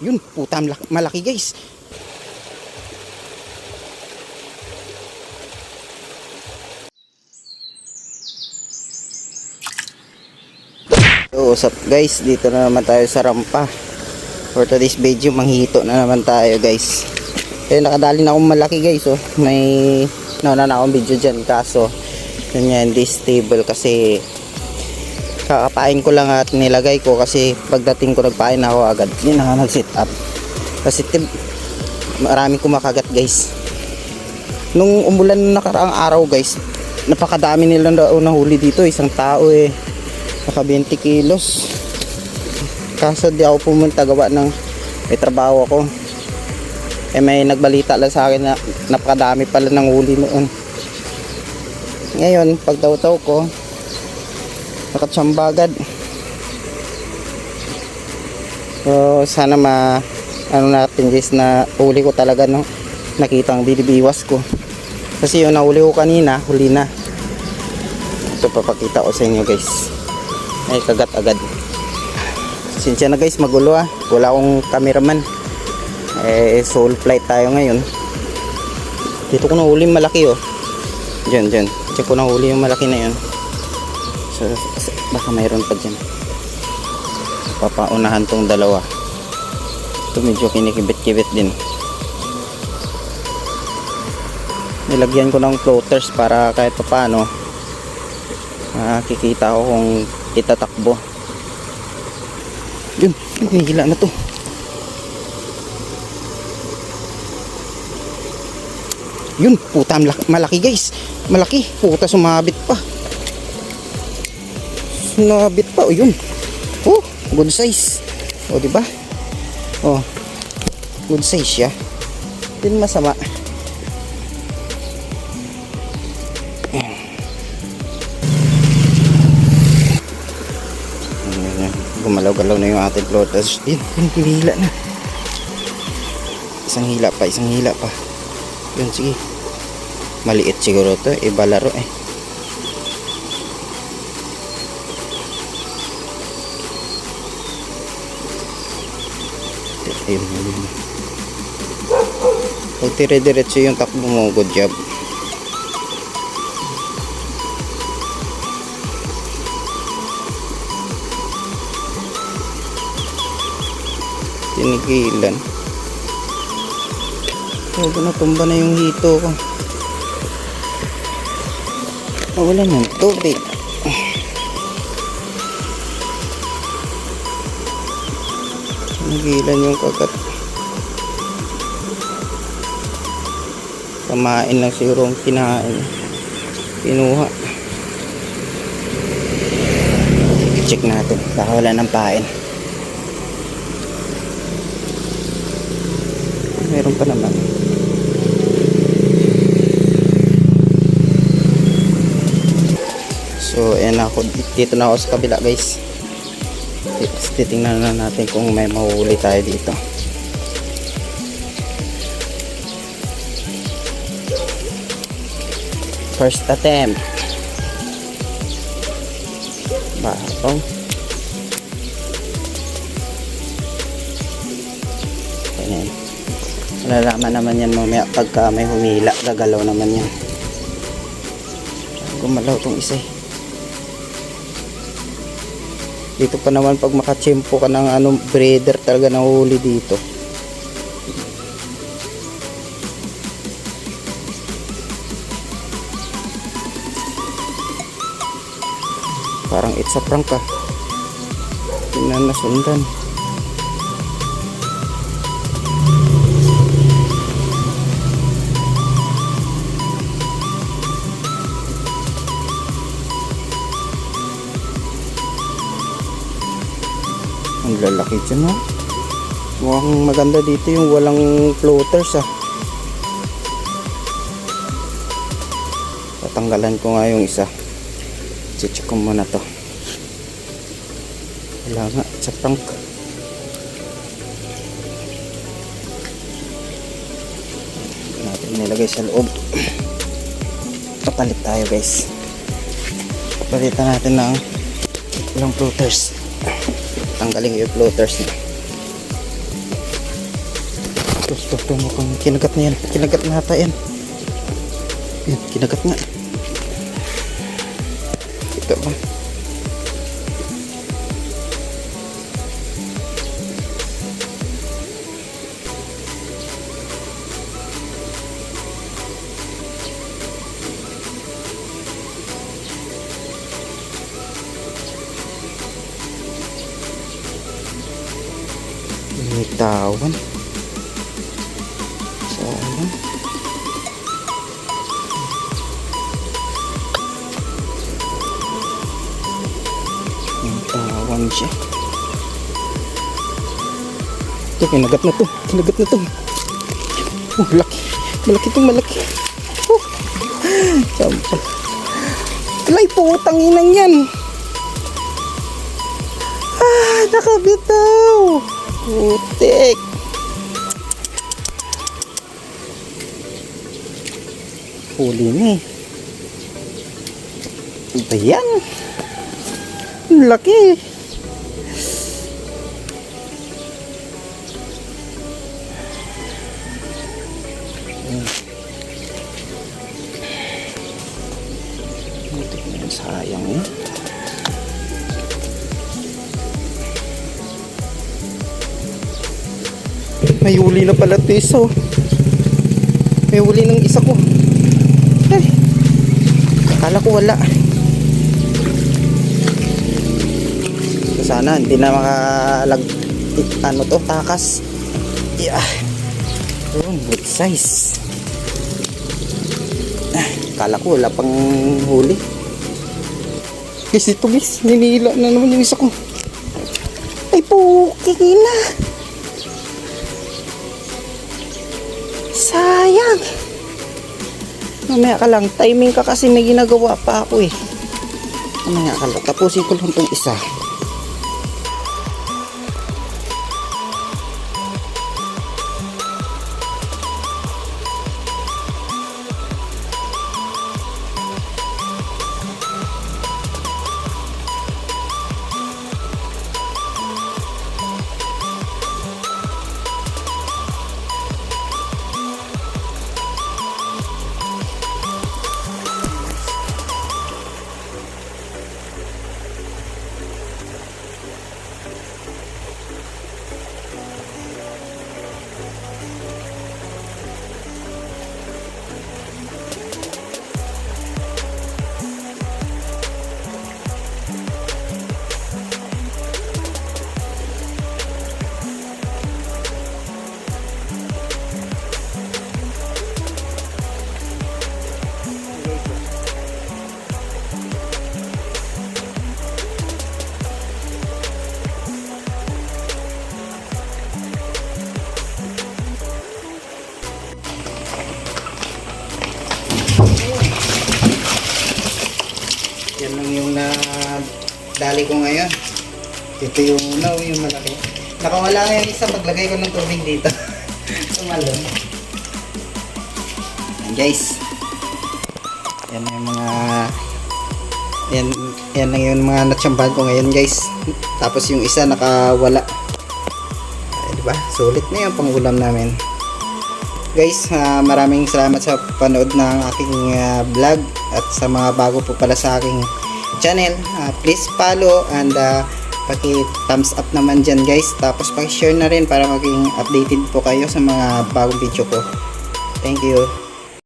Yun, puta malaki guys. So, what's up guys? Dito na naman tayo sa rampa. For today's video, manghihito na naman tayo guys. Eh, nakadali na akong malaki guys. Oh. May nauna na akong video dyan. Kaso, yun nga, hindi stable kasi kakapain ko lang at nilagay ko kasi pagdating ko nagpain ako agad. Yun na nag-sit up. Kasi maraming kumakagat guys. Nung umulan nakaraang araw guys, napakadami nilang nahuli dito. Isang tao eh. Naka 20 kilos. Kaso di ako pumunta gawa ng may trabaho ako. Eh may nagbalita lang sa akin na napakadami pala ng huli noon. Ngayon pagtaw-taw ko nakatsambagad. So sana ano natin guys na huli ko talaga no. Nakita ang binibiwas ko. Kasi yung nahuli ko kanina, huli na. Ito papakita ko sa inyo guys. Ay kagat agad. Sinsya na guys, magulo ah. Wala akong cameraman. Eh soul flight tayo ngayon. Dito ko nahuli yung malaki oh. Diyan. Diyan ko nahuli yung malaki na yun. So baka mayroon pa dyan. Papaunahan tong dalawa. Ito medyo kinikibit-kibit din. Nilagyan ko ng floaters para kahit pa paano kikita ko kung itatakbo. Yun, hinihila na to. Yun, puta malaki guys. Malaki, puta sumabit pa. Sumabit pa, oh yun. Oh, good size. Oh, di ba? Oh. Good size siya. Din masama. Gumalaw-galaw na yung ating floaters. Yun, hinihila na. Isang hila pa. Yun, sige. Maliit siguro to. Iba laro eh. Ayun. Pag dire-diretso yung takbo mo, good job. Tinigilan. Huwag na, tumba na yung hito ko. Wala ng tubig. Tinigilan yung kagat. Kamain lang siguro ang kinain. Pinuha. Check natin. Baka wala ng pain. Meron pa naman. So ayan ako. Dito na ako sa kabila guys. Titingnan na natin kung may mahuli tayo dito. First attempt. Bakong. Ayan. Malalaman naman yan mamaya pagka may humila, gagalaw naman yan. Gumalaw tong isa eh. Dito pa naman pag makachimpo ka ng breeder talaga nahuli dito. Parang it's a prank ah. Tingnan na sundan. Ang lalaki dyan ha. Mukhang maganda dito yung walang floaters ah. Tatanggalan ko nga yung isa. Check ko muna to. Wala nga, sa prank. Natin nilagay sa loob. Papalit tayo guys. Papalitan natin ng ilang floaters. Tanggalin yung floaters niya. Ito, mukhang kinagat na yan. Kinagat na ata yan. Yan, kinagat nga. Ito ba? Binitawan. Sayang. Binitawan siya. Ito, kinagat na to. Kinagat na to. Laki. Malaki to, malaki. Sampa. Alay po, tanginan yan. Nakabitaw. Putik. Huli na eh. Ito yan. Laki. Sayang eh. May huli na pala ito isa oh. May huli ng isa ko. Ay, akala ko wala. Sana hindi na makalag ano to, takas. Yeah. Yun, good size. Akala ko wala pang huli. Guys, ito guys, ninila na naman yung isa ko. Ay po, kikina. Sayang. Mamaya ka lang, timing ka kasi may ginagawa pa ako eh. Mamaya ka lang, tapusin ko lang itong isa. Yan lang yung dali ko ngayon. Ito yung yung malaki. Nakawala nga yung isa, maglagay ko ng tubig dito. Sumalon. Yan guys. Yan yung mga yan lang yung mga natsambahan ko ngayon guys. Tapos yung isa nakawala. Ay, diba? Sulit na yung pangulam namin. Guys, maraming salamat sa panood ng aking vlog at sa mga bago po pala sa aking channel. Please follow and paki-thumbs up naman dyan guys. Tapos paki-share na rin para maging updated po kayo sa mga bagong video ko. Thank you.